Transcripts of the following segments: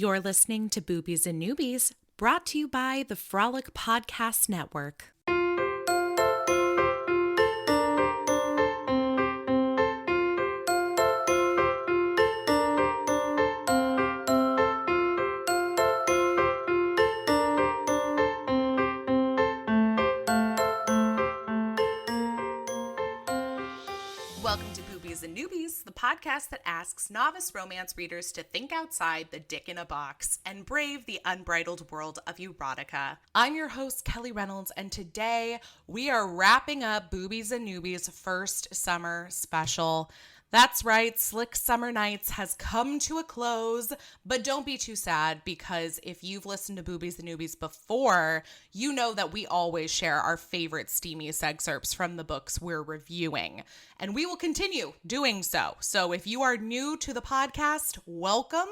You're listening to Boobies and Noobies, brought to you by the Frolic Podcast Network. Welcome to Boobies and Noobies, the podcast that asks novice romance readers to think outside the dick in a box and brave the unbridled world of erotica. I'm your host, Kelly Reynolds, and today we are wrapping up Boobies and Noobies' first summer special. That's right, Slick Summer Nights has come to a close, but don't be too sad because if you've listened to Boobies and Noobies before, you know that we always share our favorite steamy excerpts from the books we're reviewing, and we will continue doing so. So if you are new to the podcast, welcome.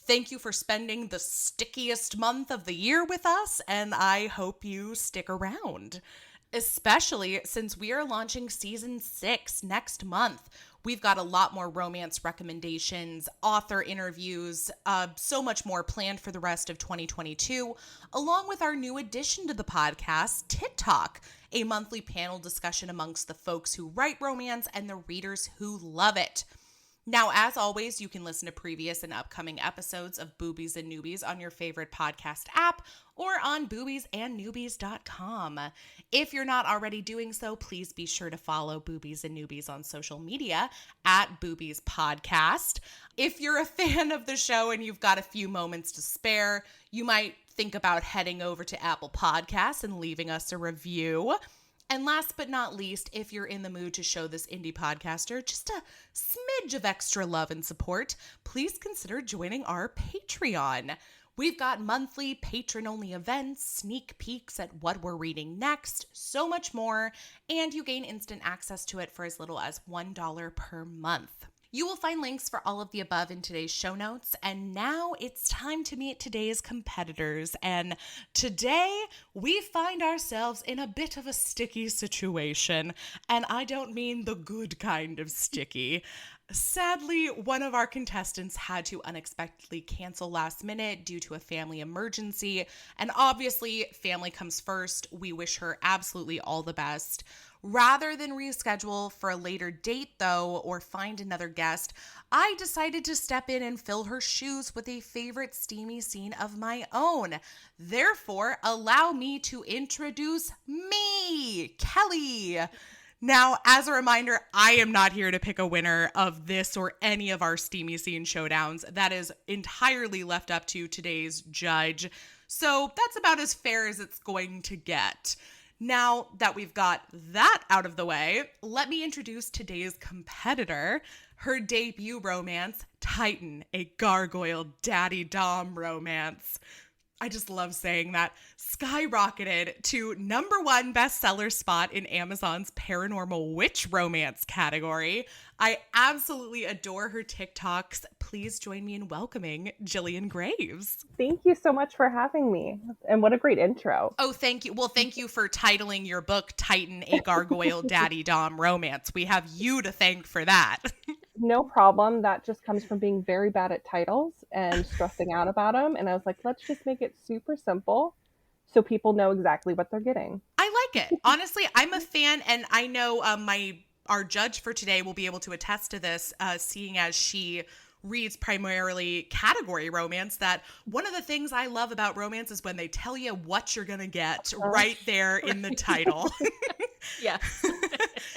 Thank you for spending the stickiest month of the year with us, and I hope you stick around, especially since we are launching season 6 next month. We've got a lot more romance recommendations, author interviews, so much more planned for the rest of 2022, along with our new addition to the podcast, Tit Talk, a monthly panel discussion amongst the folks who write romance and the readers who love it. Now, as always, you can listen to previous and upcoming episodes of Boobies and Noobies on your favorite podcast app or on boobiesandnoobies.com. If you're not already doing so, please be sure to follow Boobies and Noobies on social media at Boobies Podcast. If you're a fan of the show and you've got a few moments to spare, you might think about heading over to Apple Podcasts and leaving us a review. And last but not least, if you're in the mood to show this indie podcaster just a smidge of extra love and support, please consider joining our Patreon. We've got monthly patron-only events, sneak peeks at what we're reading next, so much more, and you gain instant access to it for as little as $1 per month. You will find links for all of the above in today's show notes, and now it's time to meet today's competitors, and today we find ourselves in a bit of a sticky situation, and I don't mean the good kind of sticky. Sadly, one of our contestants had to unexpectedly cancel last minute due to a family emergency, and obviously, family comes first. We wish her absolutely all the best. Rather than reschedule for a later date, though, or find another guest, I decided to step in and fill her shoes with a favorite steamy scene of my own. Therefore, allow me to introduce me, Kelly. Now, as a reminder, I am not here to pick a winner of this or any of our steamy scene showdowns. That is entirely left up to today's judge. So that's about as fair as it's going to get. Now that we've got that out of the way, let me introduce today's competitor. Her debut romance, Titan, a Gargoyle Daddy Dom Romance. I just love saying that. Skyrocketed to #1 bestseller spot in Amazon's paranormal witch romance category. I absolutely adore her TikToks. Please join me in welcoming Jillian Graves. Thank you so much for having me. And what a great intro. Oh, thank you. Well, thank you for titling your book, Titan, a Gargoyle Daddy Dom Romance. We have you to thank for that. No problem. That just comes from being very bad at titles and stressing out about them. And I was like, let's just make it super simple so people know exactly what they're getting. I like it. Honestly, I'm a fan, and I know our judge for today will be able to attest to this, seeing as she reads primarily category romance, that one of the things I love about romance is when they tell you what you're going to get right there in the title. Yeah.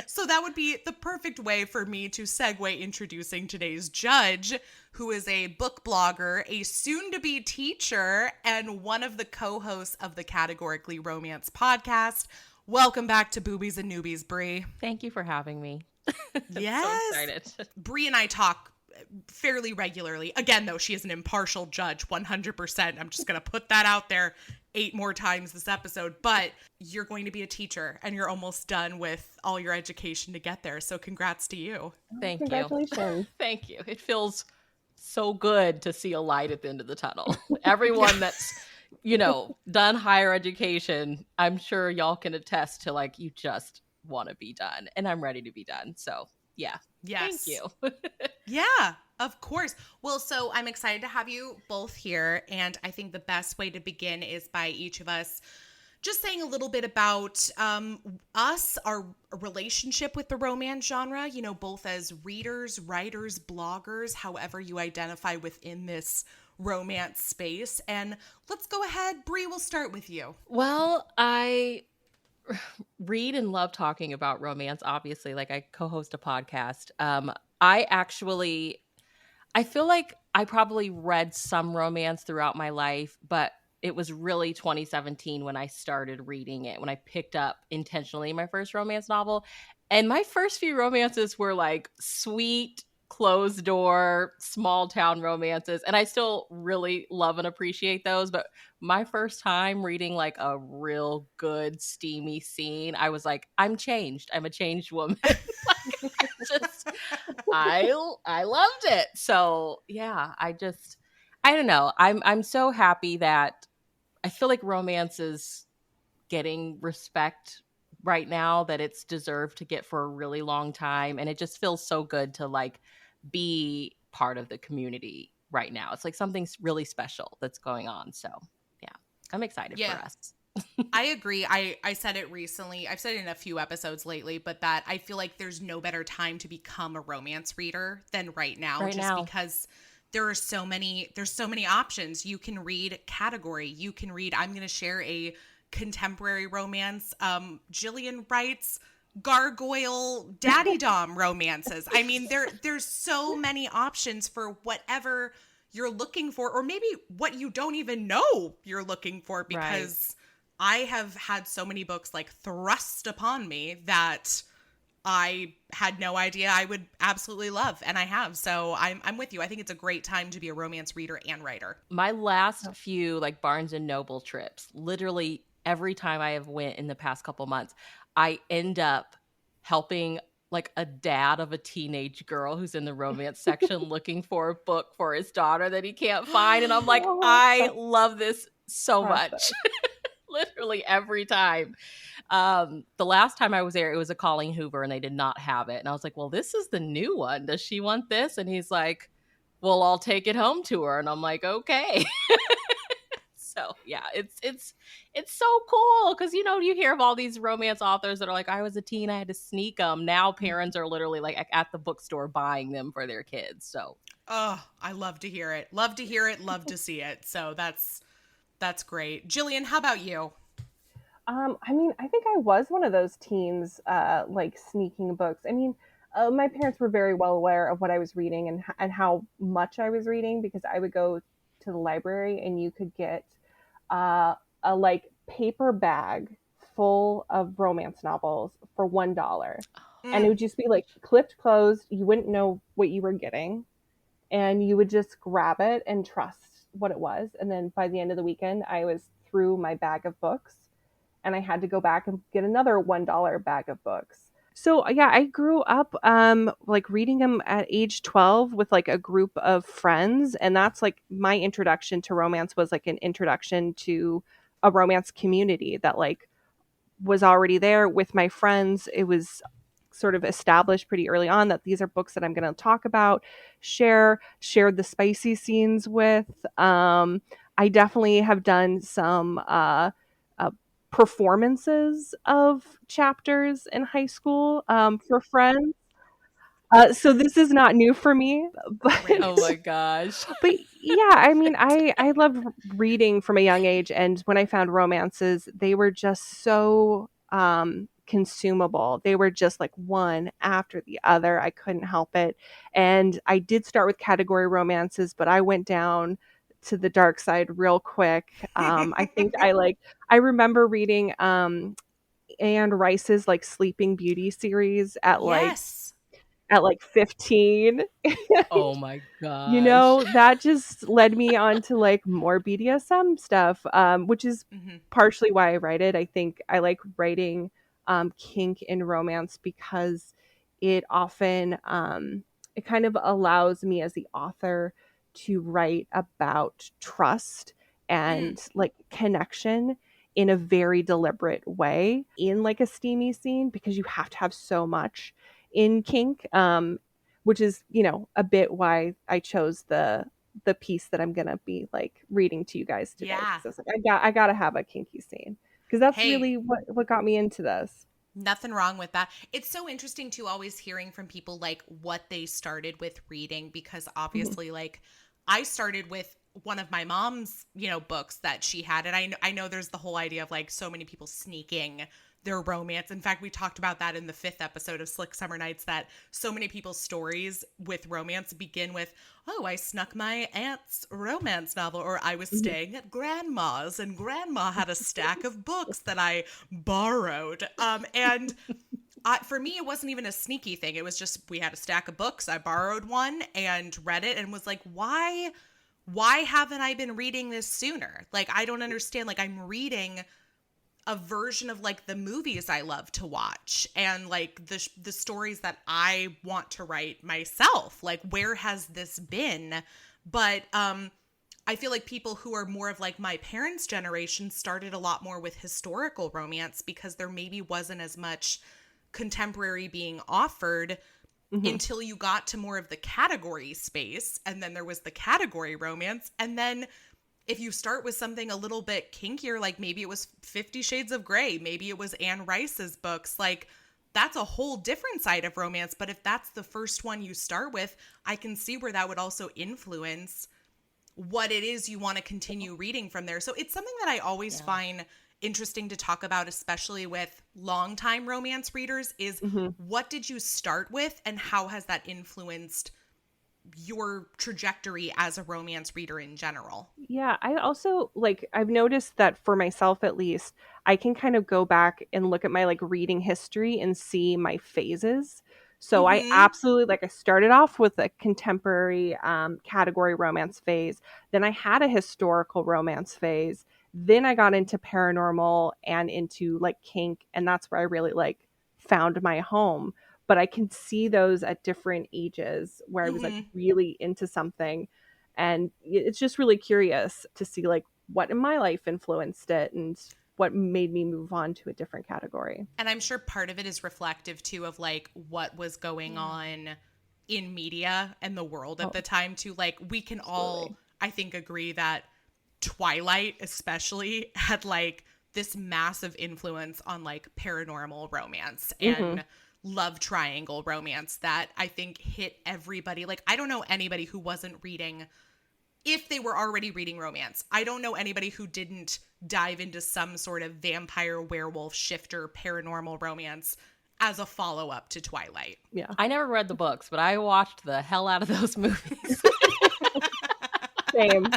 So that would be the perfect way for me to segue introducing today's judge, who is a book blogger, a soon-to-be teacher, and one of the co-hosts of the Categorically Romance podcast. Welcome back to Boobies and Noobies, Bree. Thank you for having me. Yes. So excited. Bree and I talk fairly regularly. Again, though, she is an impartial judge, 100%. I'm just going to put that out there 8 more times this episode. But you're going to be a teacher, and you're almost done with all your education to get there. So congrats to you. Thank you. Congratulations. Thank you. It feels so good to see a light at the end of the tunnel. Everyone that's, done higher education, I'm sure y'all can attest to, like, you just want to be done. And I'm ready to be done. So, yeah. Yes. Thank you. Yeah. Of course. Well, so I'm excited to have you both here. And I think the best way to begin is by each of us just saying a little bit about us, our relationship with the romance genre, you know, both as readers, writers, bloggers, however you identify within this romance space. And let's go ahead. Bree, we'll start with you. Well, I read and love talking about romance, obviously. Like, I co-host a podcast. I feel like I probably read some romance throughout my life, but it was really 2017 when I started reading it, when I picked up intentionally my first romance novel. And my first few romances were like sweet, closed door, small town romances. And I still really love and appreciate those. But my first time reading like a real good, steamy scene, I was like, I'm changed. I'm a changed woman. Just I loved it. So yeah, I don't know. I'm so happy that I feel like romance is getting respect right now that it's deserved to get for a really long time. And it just feels so good to like be part of the community right now. It's like something's really special that's going on. So yeah, I'm excited for us. I agree. I said it recently. I've said it in a few episodes lately, but that I feel like there's no better time to become a romance reader than right now, because there's so many options. You can read category. You can read, I'm going to share a contemporary romance. Jillian writes Gargoyle Daddy Dom romances. I mean, there's so many options for whatever you're looking for, or maybe what you don't even know you're looking for, because I have had so many books like thrust upon me that I had no idea I would absolutely love, and I have. So I'm with you. I think it's a great time to be a romance reader and writer. My last few like Barnes and Noble trips, literally every time I have went in the past couple months, I end up helping like a dad of a teenage girl who's in the romance section looking for a book for his daughter that he can't find. And I'm like, I love this so much. Literally every time. The last time I was there, it was a Colleen Hoover and they did not have it. And I was like, well, this is the new one. Does she want this? And he's like, well, I'll take it home to her. And I'm like, okay. So yeah, it's so cool because, you know, you hear of all these romance authors that are like, I was a teen, I had to sneak them. Now parents are literally like at the bookstore buying them for their kids. So I love to hear it. Love to hear it. Love to see it. So that's great. Jillian, how about you? I mean, I think I was one of those teens, like sneaking books. I mean, my parents were very well aware of what I was reading and how much I was reading, because I would go to the library and you could get a like paper bag full of romance novels for $1. And it would just be like clipped closed. You wouldn't know what you were getting, and you would just grab it and trust what it was. And then by the end of the weekend, I was through my bag of books, and I had to go back and get another $1 bag of books. So yeah, I grew up like reading them at age 12 with like a group of friends, and that's like my introduction to romance, was like an introduction to a romance community that like was already there with my friends. It was sort of established pretty early on that these are books that I'm going to talk about, shared the spicy scenes with. I definitely have done some performances of chapters in high school for friends. So this is not new for me. But, oh my gosh. But yeah, I mean, I loved reading from a young age. And when I found romances, they were just so consumable. They were just like one after the other. I couldn't help it. And I did start with category romances, but I went down to the dark side real quick. I think I remember reading Anne Rice's like Sleeping Beauty series at like 15. Oh my god. You know, that just led me on to like more BDSM stuff, which is partially why I write it. I think I like writing kink in romance because it often it kind of allows me as the author to write about trust and like connection in a very deliberate way in like a steamy scene, because you have to have so much in kink. which is, a bit why I chose the piece that I'm gonna be like reading to you guys today. Yeah. So I gotta have a kinky scene, because that's Hey, really what got me into this. nothing wrong with that. It's so interesting to always hearing from people like what they started with reading, because obviously like I started with one of my mom's, books that she had. And I know there's the whole idea of like so many people sneaking their romance. In fact, we talked about that in the 5th episode of Slick Summer Nights, that so many people's stories with romance begin with, oh, I snuck my aunt's romance novel, or I was staying at grandma's and grandma had a stack of books that I borrowed. And for me, it wasn't even a sneaky thing. It was just, we had a stack of books. I borrowed one and read it and was like, why haven't I been reading this sooner? Like, I don't understand. Like, I'm reading a version of like the movies I love to watch and like the stories that I want to write myself. Like, where has this been? But I feel like people who are more of like my parents' generation started a lot more with historical romance, because there maybe wasn't as much contemporary being offered until you got to more of the category space. And then there was the category romance. And then if you start with something a little bit kinkier, like maybe it was 50 Shades of Grey, maybe it was Anne Rice's books, like that's a whole different side of romance. But if that's the first one you start with, I can see where that would also influence what it is you want to continue reading from there. So it's something that I always find interesting to talk about, especially with longtime romance readers, is what did you start with and how has that influenced your trajectory as a romance reader in general? Yeah, I also I've noticed that for myself at least, I can kind of go back and look at my like reading history and see my phases. So I absolutely, I started off with a contemporary category romance phase. Then I had a historical romance phase. Then I got into paranormal and into like kink, and that's where I really like found my home. But I can see those at different ages where I was like really into something. And it's just really curious to see like what in my life influenced it and what made me move on to a different category. And I'm sure part of it is reflective too of like what was going on in media and the world at the time too. Like, we can all, I think, agree that Twilight especially had like this massive influence on like paranormal romance and love triangle romance that I think hit everybody. Like, I don't know anybody who wasn't reading, if they were already reading romance. I don't know anybody who didn't dive into some sort of vampire, werewolf, shifter, paranormal romance as a follow-up to Twilight. Yeah. I never read the books, but I watched the hell out of those movies. Same.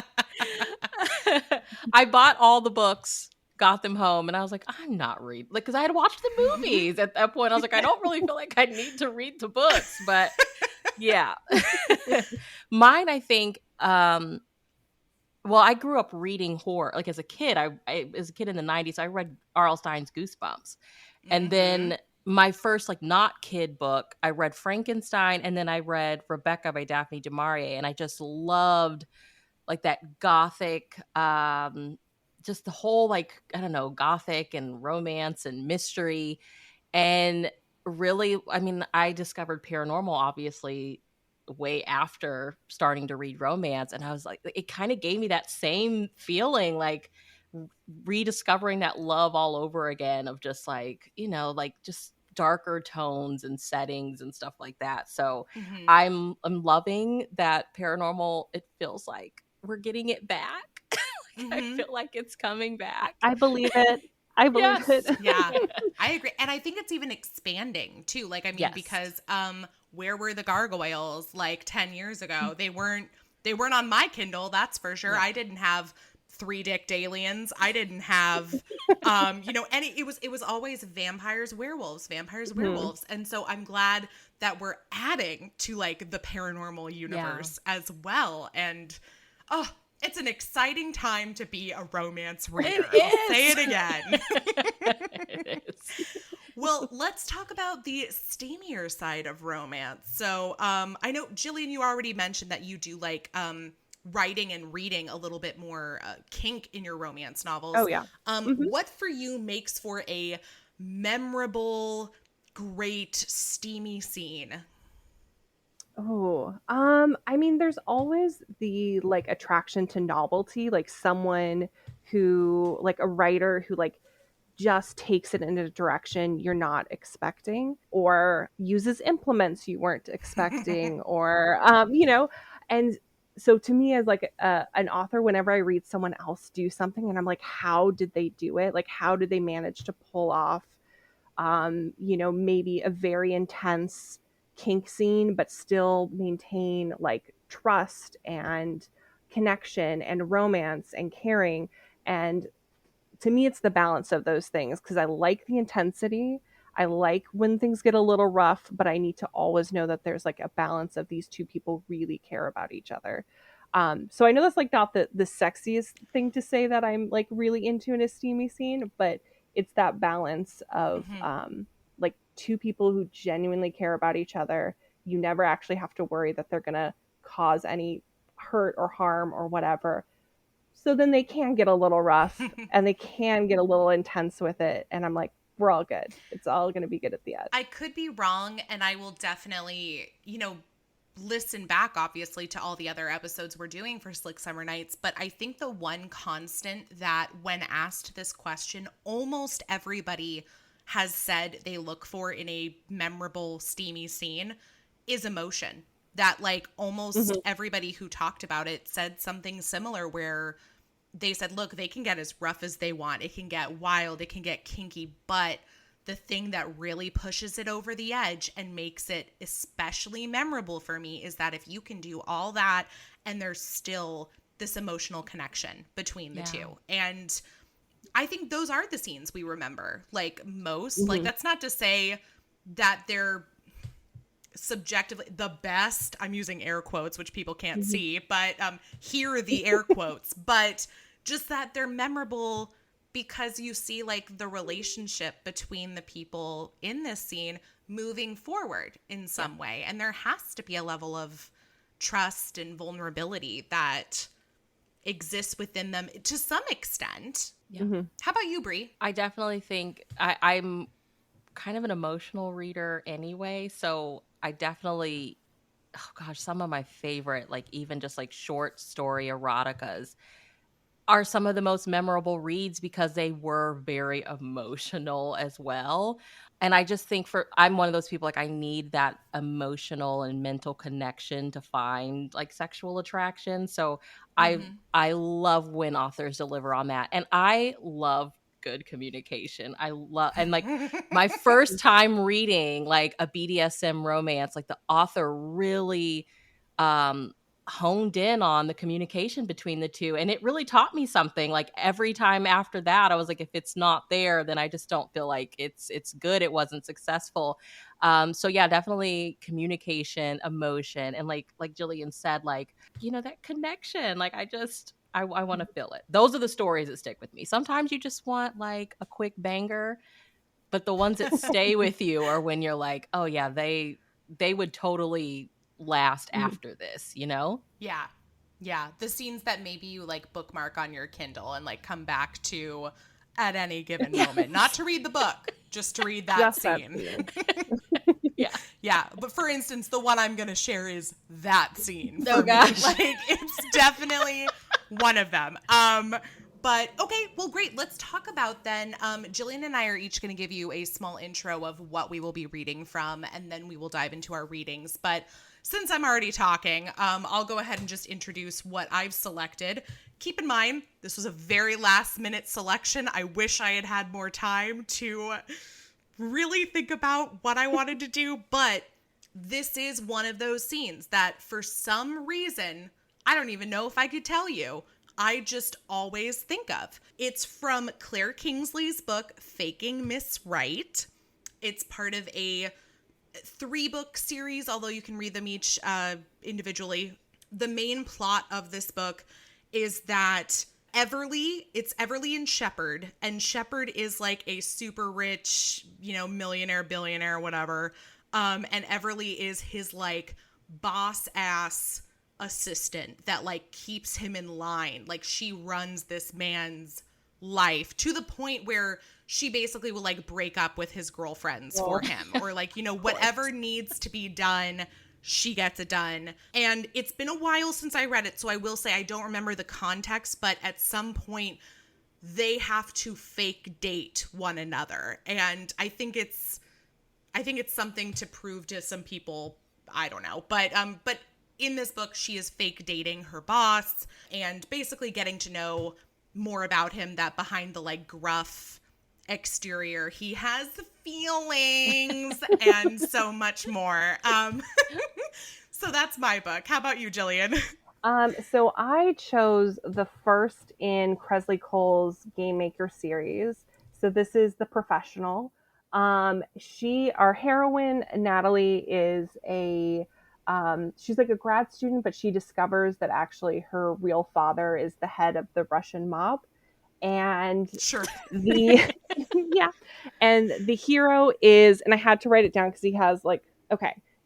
I bought all the books, got them home, and I was like, I'm not reading, like, because I had watched the movies at that point. I was like, I don't really feel like I need to read the books, but yeah. Mine, I think, well, I grew up reading horror. Like, as a kid, I as a kid in the 90s, I read R.L. Stein's Goosebumps. And then my first, like, not kid book, I read Frankenstein, and then I read Rebecca by Daphne du Maurier. And I just loved, like, that gothic, just the whole, like, I don't know, gothic and romance and mystery. And really, I mean, I discovered paranormal, obviously, way after starting to read romance, and I was like, it kind of gave me that same feeling, like rediscovering that love all over again, of just like, like just darker tones and settings and stuff like that. So I'm loving that paranormal. It feels like we're getting it back. I feel like it's coming back. I believe it. I believe it. Yeah, I agree. And I think it's even expanding too. Like, I mean, because where were the gargoyles like 10 years ago? They weren't on my Kindle, that's for sure. I didn't have 3-dicked aliens. I didn't have it was always vampires, werewolves. And so I'm glad that we're adding to like the paranormal universe as well. And it's an exciting time to be a romance reader. I'll say it again. It is. Well, let's talk about the steamier side of romance. So I know, Jillian, you already mentioned that you do like writing and reading a little bit more kink in your romance novels. Oh, yeah. What for you makes for a memorable, great, steamy scene? I mean, there's always the like attraction to novelty, like someone who, like a writer who like just takes it in a direction you're not expecting, or uses implements you weren't expecting, or and so to me as like an author, whenever I read someone else do something and I'm like, how did they do it? Like, how did they manage to pull off maybe a very intense kink scene, but still maintain like trust and connection and romance and caring. And to me, it's the balance of those things, because I like the intensity. I like when things get a little rough, but I need to always know that there's like a balance of these two people really care about each other. So I know that's like not the sexiest thing to say that I'm like really into in a steamy scene, but it's that balance of like two people who genuinely care about each other. You never actually have to worry that they're gonna cause any hurt or harm or whatever. So then they can get a little rough and they can get a little intense with it. And I'm like, we're all good. It's all going to be good at the end. I could be wrong, and I will definitely, listen back, obviously, to all the other episodes we're doing for Slick Summer Nights. But I think the one constant that when asked this question, almost everybody has said they look for in a memorable, steamy scene is emotion. That like almost everybody who talked about it said something similar, where they said, look, they can get as rough as they want. It can get wild. It can get kinky. But the thing that really pushes it over the edge and makes it especially memorable for me is that if you can do all that and there's still this emotional connection between the two. And I think those are the scenes we remember like most. Like, that's not to say that they're subjectively the best. I'm using air quotes, which people can't see, but hear the air quotes. But just that they're memorable because you see like the relationship between the people in this scene moving forward in some way. And there has to be a level of trust and vulnerability that exists within them to some extent. Yeah. How about you, Bree? I definitely think I'm kind of an emotional reader anyway. So I definitely, some of my favorite, like even just like short story eroticas are some of the most memorable reads because they were very emotional as well. And I just think I'm one of those people, like I need that emotional and mental connection to find like sexual attraction. So I love when authors deliver on that. And I love good communication. I love, and like my first time reading like a BDSM romance, like the author really honed in on the communication between the two, and it really taught me something. Like every time after that I was like, if it's not there, then I just don't feel like it's good, it wasn't successful. So yeah, definitely communication, emotion, and like Jillian said, like that connection. Like I want to feel it. Those are the stories that stick with me. Sometimes you just want like a quick banger, but the ones that stay with you are when you're like, oh yeah, they would totally last after this, Yeah. The scenes that maybe you like bookmark on your Kindle and like come back to at any given moment, not to read the book, just to read that scene. Yeah. But for instance, the one I'm going to share is that scene. Oh gosh. Like it's definitely one of them. But okay, well, great. Let's talk about then. Jillian and I are each going to give you a small intro of what we will be reading from, and then we will dive into our readings. But since I'm already talking, I'll go ahead and just introduce what I've selected. Keep in mind, this was a very last-minute selection. I wish I had had more time to really think about what I wanted to do, but this is one of those scenes that for some reason, I don't even know if I could tell you, I just always think of. It's from Claire Kingsley's book, Faking Miss Right. It's part of a 3-book series, although you can read them each individually. The main plot of this book is that it's Everly and Shepard is like a super rich, millionaire, billionaire, whatever. And Everly is his like boss ass assistant that like keeps him in line. Like she runs this man's life to the point where she basically will like break up with his girlfriends for him, or like, whatever needs to be done she gets it done. And it's been a while since I read it, so I will say I don't remember the context, but at some point they have to fake date one another. And I think it's something to prove to some people. I don't know. But in this book, she is fake dating her boss and basically getting to know more about him, that behind the like gruff exterior, he has feelings and so much more. So that's my book. How about you, Jillian? So I chose the first in Kresley Cole's Game Maker series. So this is The Professional. Our heroine, Natalie, is she's like a grad student, but she discovers that actually her real father is the head of the Russian mob. And sure. Yeah. And the hero is, and I had to write it down because he has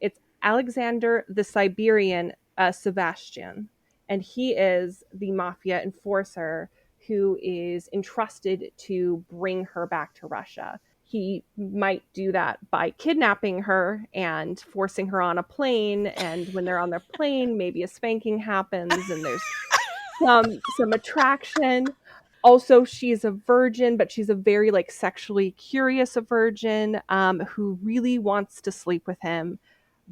it's Alexander the Siberian Sebastian. And he is the mafia enforcer who is entrusted to bring her back to Russia. He might do that by kidnapping her and forcing her on a plane. And when they're on their plane, maybe a spanking happens and there's some attraction. Also, she's a virgin, but she's a very sexually curious virgin who really wants to sleep with him.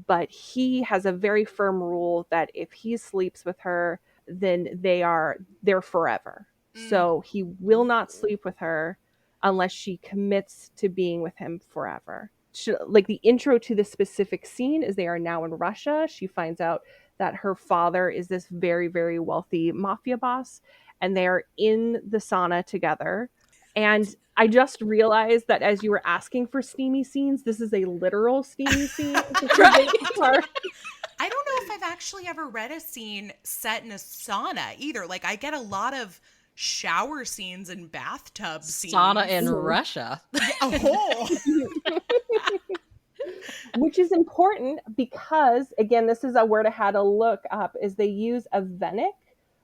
But he has a very firm rule that if he sleeps with her, then they're forever. So he will not sleep with her unless she commits to being with him forever. The intro to this specific scene is they are now in Russia. She finds out that her father is this very, very wealthy mafia boss, and they're in the sauna together. And I just realized that as you were asking for steamy scenes, this is a literal steamy scene. Right. I don't know if I've actually ever read a scene set in a sauna either. Like, I get a lot of shower scenes and bathtub scenes. Sauna in Russia. Oh. Which is important because, again, this is a word I had to look up, is they use a venic,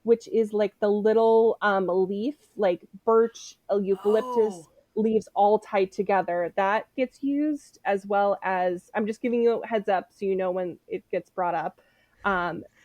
which is like the little leaf, like birch, eucalyptus leaves all tied together. That gets used, as well as, I'm just giving you a heads up so you know when it gets brought up.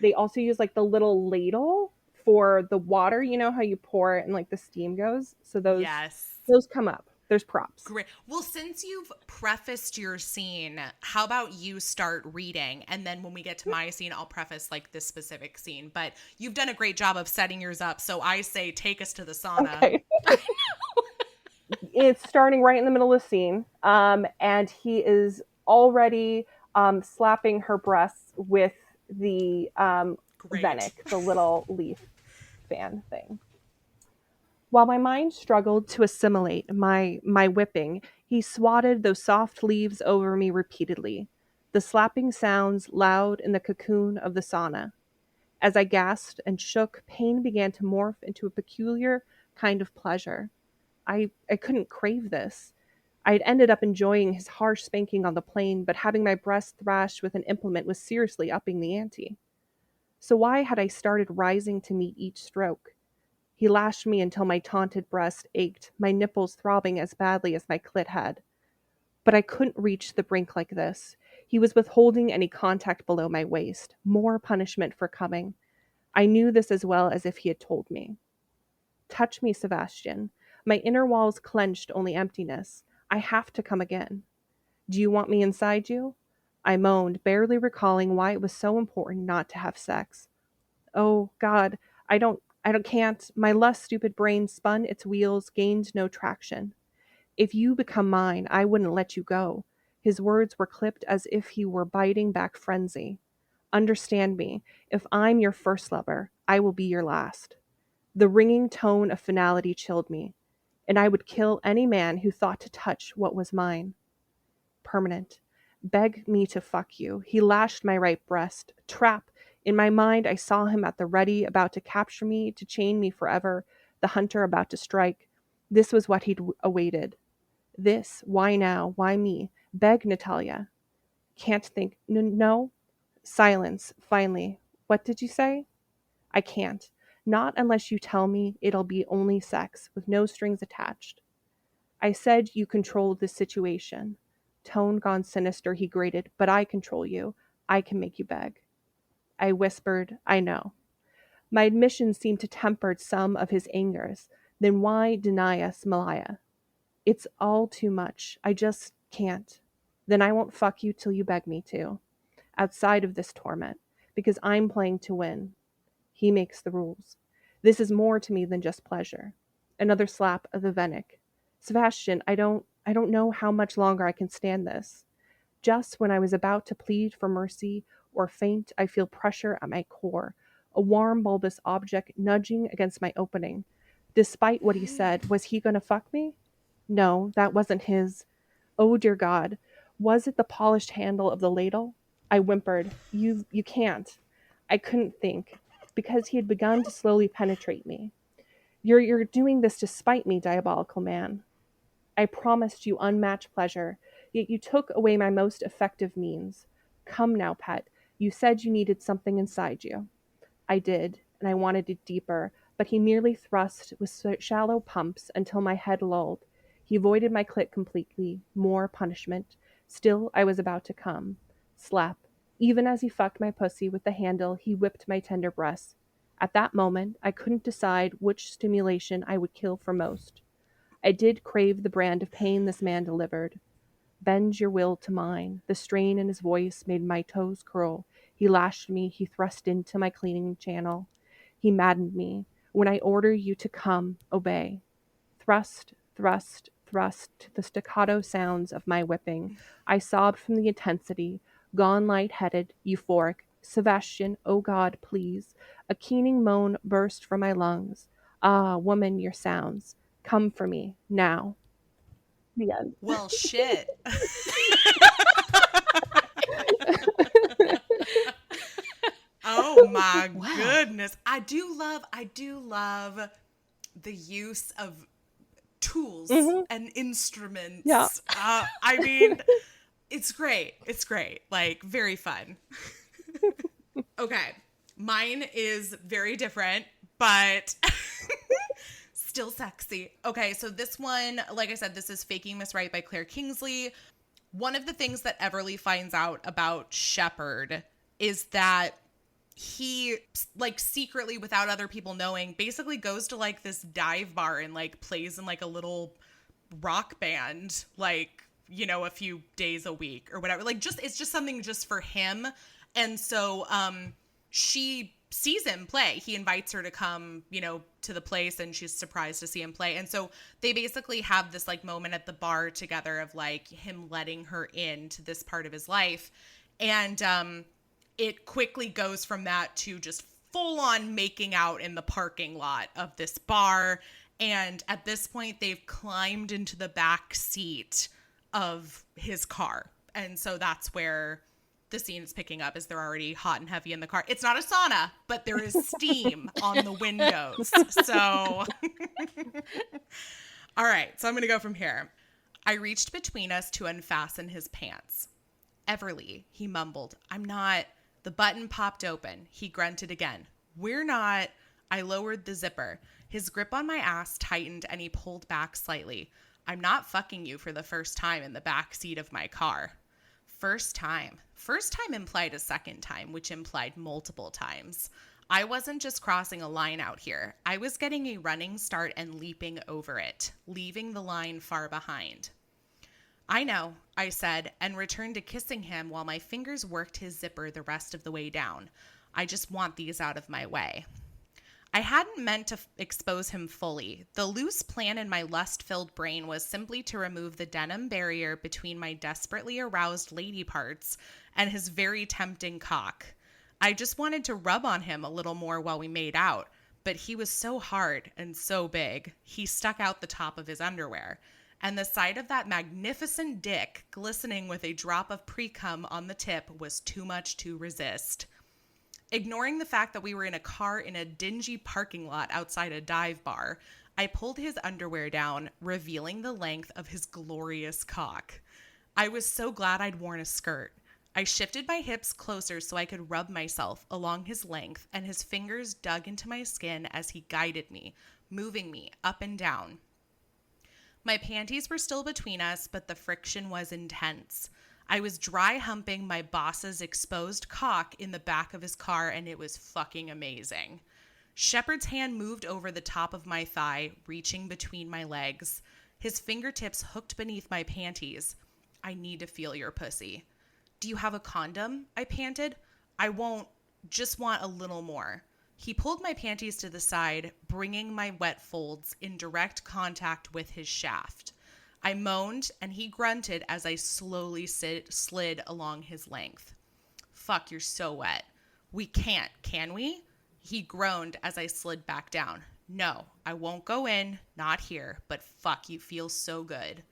They also use like the little ladle for the water, you know how you pour it and like the steam goes. So those come up. There's props. Great. Well, since you've prefaced your scene, how about you start reading? And then when we get to my scene, I'll preface like this specific scene. But you've done a great job of setting yours up. So I say take us to the sauna. Okay. It's starting right in the middle of the scene. And he is already slapping her breasts with the venic, the little leaf fan thing. While my mind struggled to assimilate my whipping, he swatted those soft leaves over me repeatedly, the slapping sounds loud in the cocoon of the sauna. As I gasped and shook, pain began to morph into a peculiar kind of pleasure. I couldn't crave this. I had ended up enjoying his harsh spanking on the plane, but having my breast thrashed with an implement was seriously upping the ante. So why had I started rising to meet each stroke? He lashed me until my taunted breast ached, my nipples throbbing as badly as my clit had. But I couldn't reach the brink like this. He was withholding any contact below my waist. More punishment for coming. I knew this as well as if he had told me. Touch me, Sebastian. My inner walls clenched, only emptiness. I have to come again. Do you want me inside you? I moaned, barely recalling why it was so important not to have sex. Oh, God, I can't. My less stupid brain spun its wheels, gained no traction. If you become mine, I wouldn't let you go. His words were clipped as if he were biting back frenzy. Understand me. If I'm your first lover, I will be your last. The ringing tone of finality chilled me, and I would kill any man who thought to touch what was mine. Permanent. Beg me to fuck you. He lashed my right breast. Trap. In my mind, I saw him at the ready, about to capture me, to chain me forever, the hunter about to strike. This was what he'd awaited. This, why now, why me? Beg, Natalia. Can't think, no? Silence, finally. What did you say? I can't. Not unless you tell me it'll be only sex, with no strings attached. I said you controlled this situation. Tone gone sinister, he grated, but I control you. I can make you beg. I whispered, I know. My admission seemed to temper some of his angers. Then why deny us Malaya? It's all too much. I just can't. Then I won't fuck you till you beg me to. Outside of this torment. Because I'm playing to win. He makes the rules. This is more to me than just pleasure. Another slap of the Venic. Sebastian, I don't know how much longer I can stand this. Just when I was about to plead for mercy or faint, I feel pressure at my core, a warm, bulbous object nudging against my opening. Despite what he said, was he going to fuck me? No, that wasn't his. Oh, dear God. Was it the polished handle of the ladle? I whimpered, You can't. I couldn't think, because he had begun to slowly penetrate me. You're doing this to spite me, diabolical man. I promised you unmatched pleasure, yet you took away my most effective means. Come now, pet. You said you needed something inside you. I did, and I wanted it deeper, but he merely thrust with shallow pumps until my head lulled. He avoided my clit completely. More punishment. Still, I was about to come. Slap. Even as he fucked my pussy with the handle, he whipped my tender breasts. At that moment, I couldn't decide which stimulation I would kill for most. I did crave the brand of pain this man delivered. Bend your will to mine. The strain in his voice made my toes curl. He lashed me. He thrust into my cleaning channel. He maddened me. When I order you to come, obey. Thrust, thrust, thrust to the staccato sounds of my whipping. I sobbed from the intensity, gone light-headed, euphoric. Sebastian, oh God, please. A keening moan burst from my lungs. Ah, woman, your sounds. Come for me, now. The end. Well, shit. Oh my goodness. I do love the use of tools and instruments. Yeah. I mean, it's great. It's great. Like, very fun. Okay. Mine is very different, but still sexy. Okay, so this one, like I said, this is Faking Miss Right by Claire Kingsley. One of the things that Everly finds out about Shepard is that he, like, secretly, without other people knowing, basically goes to, like, this dive bar and, like, plays in, like, a little rock band, like, you know, a few days a week or whatever. Like, just, it's just something just for him. And so she sees him play. He invites her to come, you know, to the place, and she's surprised to see him play. And so they basically have this, like, moment at the bar together of, like, him letting her into this part of his life. And it quickly goes from that to just full on making out in the parking lot of this bar. And at this point, they've climbed into the back seat of his car. And so that's where the scene is picking up, is they're already hot and heavy in the car. It's not a sauna, but there is steam on the windows. So, all right. So I'm going to go from here. I reached between us to unfasten his pants. Everly, he mumbled. I'm not. The button popped open. He grunted again. We're not. I lowered the zipper. His grip on my ass tightened and he pulled back slightly. I'm not fucking you for the first time in the back seat of my car. First time. First time implied a second time, which implied multiple times. I wasn't just crossing a line out here. I was getting a running start and leaping over it, leaving the line far behind. I know, I said, and returned to kissing him while my fingers worked his zipper the rest of the way down. I just want these out of my way. I hadn't meant to expose him fully. The loose plan in my lust-filled brain was simply to remove the denim barrier between my desperately aroused lady parts and his very tempting cock. I just wanted to rub on him a little more while we made out, but he was so hard and so big, he stuck out the top of his underwear. And the sight of that magnificent dick glistening with a drop of pre-cum on the tip was too much to resist. Ignoring the fact that we were in a car in a dingy parking lot outside a dive bar, I pulled his underwear down, revealing the length of his glorious cock. I was so glad I'd worn a skirt. I shifted my hips closer so I could rub myself along his length, and his fingers dug into my skin as he guided me, moving me up and down. My panties were still between us, but the friction was intense. I was dry humping my boss's exposed cock in the back of his car, and it was fucking amazing. Shepard's hand moved over the top of my thigh, reaching between my legs. His fingertips hooked beneath my panties. I need to feel your pussy. Do you have a condom? I panted. I won't. Just want a little more. He pulled my panties to the side, bringing my wet folds in direct contact with his shaft. I moaned, and he grunted as I slowly slid along his length. Fuck, you're so wet. We can't, can we? He groaned as I slid back down. No, I won't go in, not here, but fuck, you feel so good.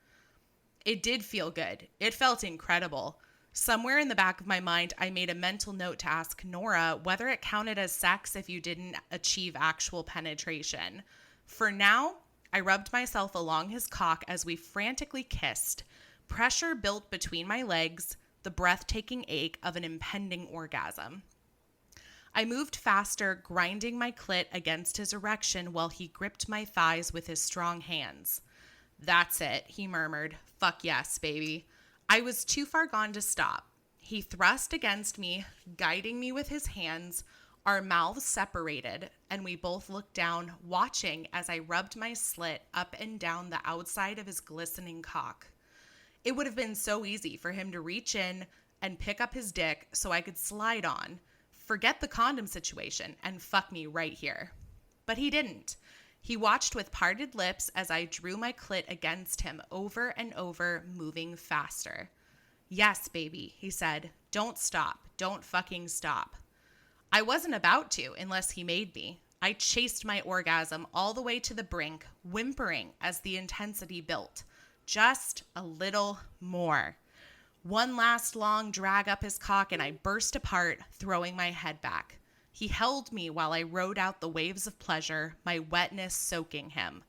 It did feel good. It felt incredible. Somewhere in the back of my mind, I made a mental note to ask Nora whether it counted as sex if you didn't achieve actual penetration. For now, I rubbed myself along his cock as we frantically kissed. Pressure built between my legs, the breathtaking ache of an impending orgasm. I moved faster, grinding my clit against his erection while he gripped my thighs with his strong hands. That's it, he murmured. Fuck yes, baby. I was too far gone to stop. He thrust against me, guiding me with his hands. Our mouths separated, and we both looked down, watching as I rubbed my slit up and down the outside of his glistening cock. It would have been so easy for him to reach in and pick up his dick so I could slide on, forget the condom situation, and fuck me right here. But he didn't. He watched with parted lips as I drew my clit against him over and over, moving faster. Yes, baby, he said. Don't stop. Don't fucking stop. I wasn't about to unless he made me. I chased my orgasm all the way to the brink, whimpering as the intensity built. Just a little more. One last long drag up his cock and I burst apart, throwing my head back. He held me while I rode out the waves of pleasure, my wetness soaking him.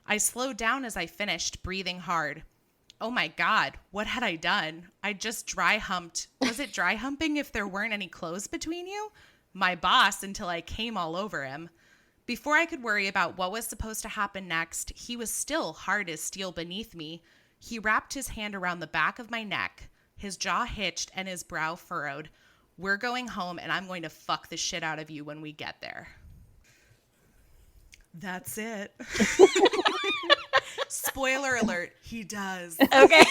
I slowed down as I finished, breathing hard. Oh my God, what had I done? I just dry humped. Was it dry humping if there weren't any clothes between you? My boss until I came all over him. Before I could worry about what was supposed to happen next, he was still hard as steel beneath me. He wrapped his hand around the back of my neck. His jaw hitched and his brow furrowed. We're going home and I'm going to fuck the shit out of you when we get there. That's it. Spoiler alert, he does. Okay.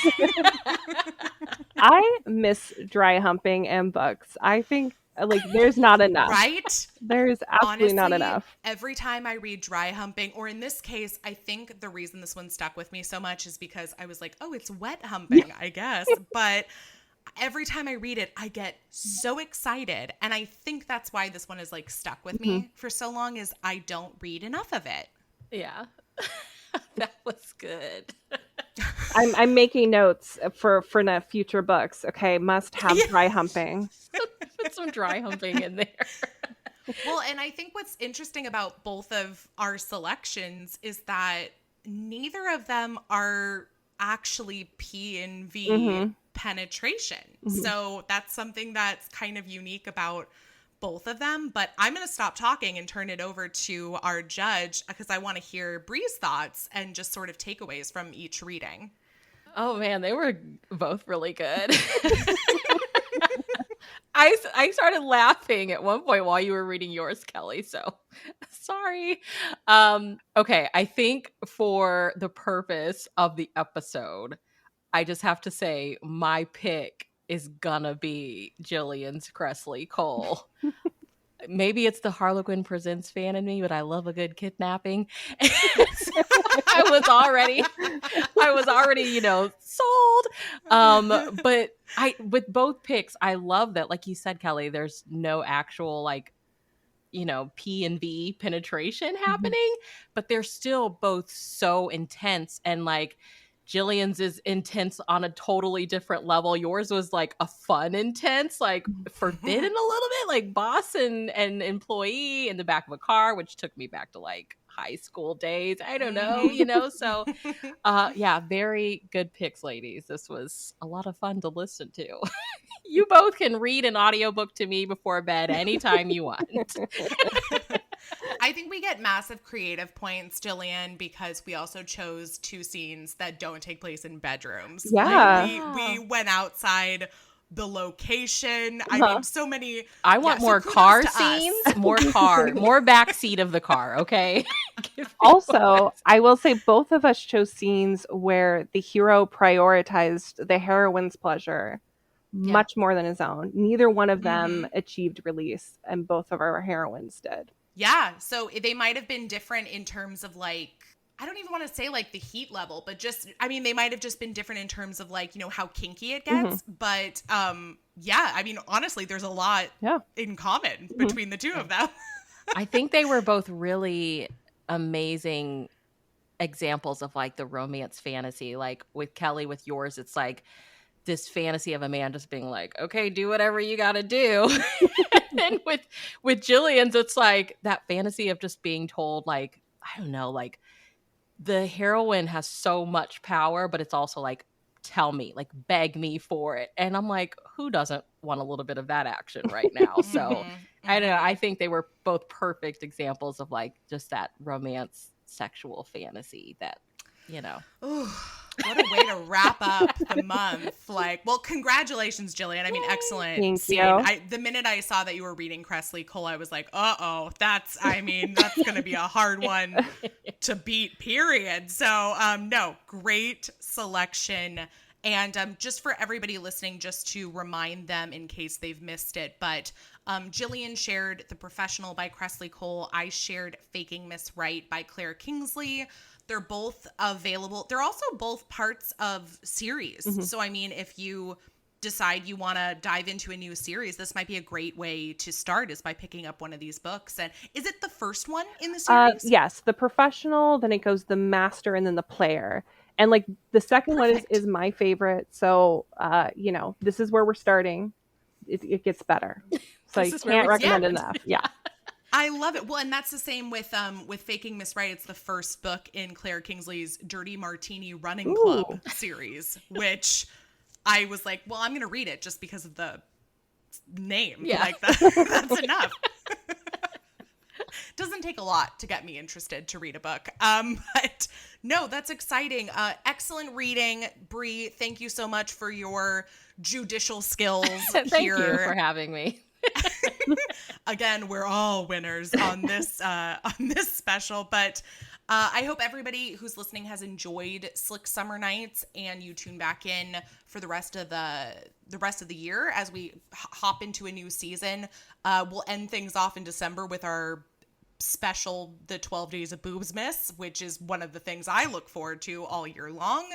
I miss dry humping and books. I think there's not enough. Right? There's absolutely not enough. Every time I read dry humping, or in this case, I think the reason this one stuck with me so much is because I was like, oh, it's wet humping, I guess. But every time I read it, I get so excited. And I think that's why this one is stuck with me for so long, is I don't read enough of it. Yeah. That was good. I'm making notes for future books. Okay, must have dry humping. Put some dry humping in there. Well, and I think what's interesting about both of our selections is that neither of them are actually P and V penetration. So that's something that's kind of unique about both of them. But I'm going to stop talking and turn it over to our judge because I want to hear Bree's thoughts and just sort of takeaways from each reading. Oh man, they were both really good. I started laughing at one point while you were reading yours, Kelly, so sorry. Okay, I think for the purpose of the episode, I just have to say my pick is gonna be Jillian's Kresley Cole. Maybe it's the Harlequin Presents fan in me, but I love a good kidnapping. I was already, sold. But with both picks, I love that, like you said, Kelly, there's no actual P and V penetration happening, but they're still both so intense, and Jillian's is intense on a totally different level. Yours was a fun intense, forbidden a little bit, boss and employee in the back of a car, which took me back to high school days. I don't know, so yeah, very good picks, ladies. This was a lot of fun to listen to. You both can read an audiobook to me before bed anytime you want. I think we get massive creative points, Jillian, because we also chose 2 scenes that don't take place in bedrooms. Yeah. Like, we went outside the location. I Uh-huh. mean, so many. I want so more kudos car to us. scenes, more backseat of the car, okay? Give me Also, more. I will say both of us chose scenes where the hero prioritized the heroine's pleasure much more than his own. Neither one of them achieved release, and both of our heroines did. Yeah, so they might have been different in terms of like, I don't even want to say like the heat level, but just, I mean, they might have just been different in terms of like, you know, how kinky it gets. But yeah, I mean, honestly, there's a lot in common between the 2 of them. I think they were both really amazing examples of like the romance fantasy. Like with Kelly, with yours, it's like this fantasy of a man just being like, okay, do whatever you got to do. And with Jillian's, it's like that fantasy of just being told, like, I don't know, like the heroine has so much power, but it's also like, tell me, like, beg me for it. And I'm like, who doesn't want a little bit of that action right now? So I don't know. I think they were both perfect examples of like just that romance sexual fantasy that, you know. Ooh, what a way to wrap up the month. Like, well, congratulations, Jillian. I mean, excellent Thank scene. you. The minute I saw that you were reading Kresley Cole, I was like, uh-oh, that's going to be a hard one to beat, period. So, no, great selection. And just for everybody listening, just to remind them in case they've missed it, but Jillian shared The Professional by Kresley Cole. I shared Faking Miss Right by Claire Kingsley. They're both available. They're also both parts of series. So, I mean, if you decide you want to dive into a new series, this might be a great way to start, is by picking up one of these books. And is it the first one in the series? Yes, The Professional, then it goes The Master, and then The Player. And like the second one is my favorite. So, you know, this is where we're starting. It gets better. So I can't recommend enough. Yeah. I love it. Well, and that's the same with Faking Miss Right. It's the first book in Claire Kingsley's Dirty Martini Running Club series, which I was like, well, I'm going to read it just because of the name. Yeah. Like that's enough. Doesn't take a lot to get me interested to read a book. But no, that's exciting. Excellent reading. Bree, thank you so much for your judicial skills Thank you for having me. Again, we're all winners on this special, but I hope everybody who's listening has enjoyed Slick Summer Nights, and you tune back in for the rest of the year as we hop into a new season. We'll end things off in December with our special, The 12 Days of Boobsmas, which is one of the things I look forward to all year long.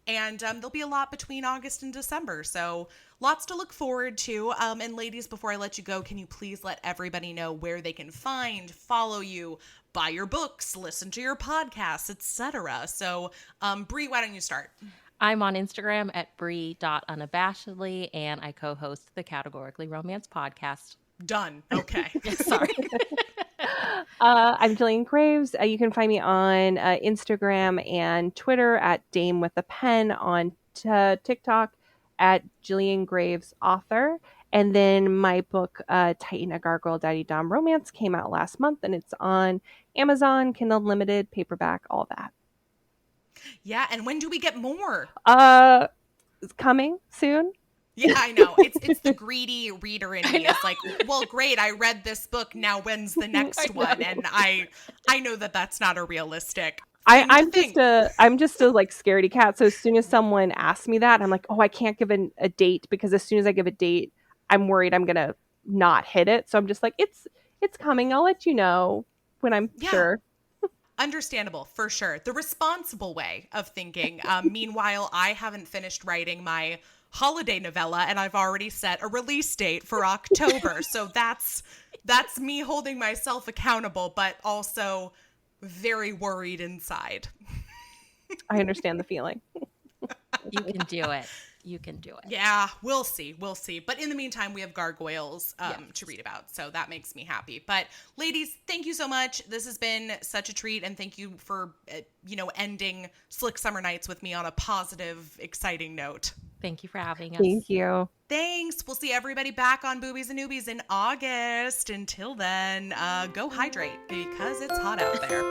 And there'll be a lot between August and December. So lots to look forward to. And ladies, before I let you go, can you please let everybody know where they can find, follow you, buy your books, listen to your podcasts, etc. So Bree, why don't you start? I'm on Instagram at Bree.unabashedly, and I co-host the Categorically Romance podcast. Done. Okay. Sorry. I'm Jillian Graves. You can find me on Instagram and Twitter at Dame with a Pen, on TikTok at Jillian Graves Author. And then my book, Titan, a Gargoyle Daddy Dom Romance, came out last month, and it's on Amazon, Kindle Unlimited, paperback, all that. Yeah, and when do we get more? It's coming soon. Yeah, I know. It's the greedy reader in me. It's like, well, great, I read this book. Now when's the next one? And I know that that's not a realistic. I'm just a like scaredy cat. So as soon as someone asks me that, I'm like, oh, I can't give a date, because as soon as I give a date, I'm worried I'm gonna not hit it. So I'm just like, it's coming. I'll let you know when I'm sure. Understandable, for sure. The responsible way of thinking. Meanwhile, I haven't finished writing my holiday novella, and I've already set a release date for October. So that's me holding myself accountable, but also very worried inside. I understand the feeling. You can do it. You can do it. Yeah, we'll see. But in the meantime, we have gargoyles to read about. So that makes me happy. But ladies, thank you so much. This has been such a treat. And thank you for, ending Slick Summer Nights with me on a positive, exciting note. Thank you for having us. Thank you. Thanks. We'll see everybody back on Boobies and Noobies in August. Until then, go hydrate because it's hot out there.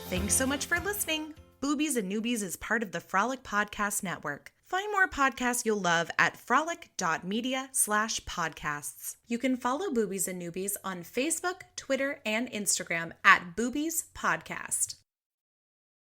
Thanks so much for listening. Boobies and Noobies is part of the Frolic Podcast Network. Find more podcasts you'll love at frolic.media/podcasts. You can follow Boobies and Noobies on Facebook, Twitter, and Instagram at Boobies Podcast.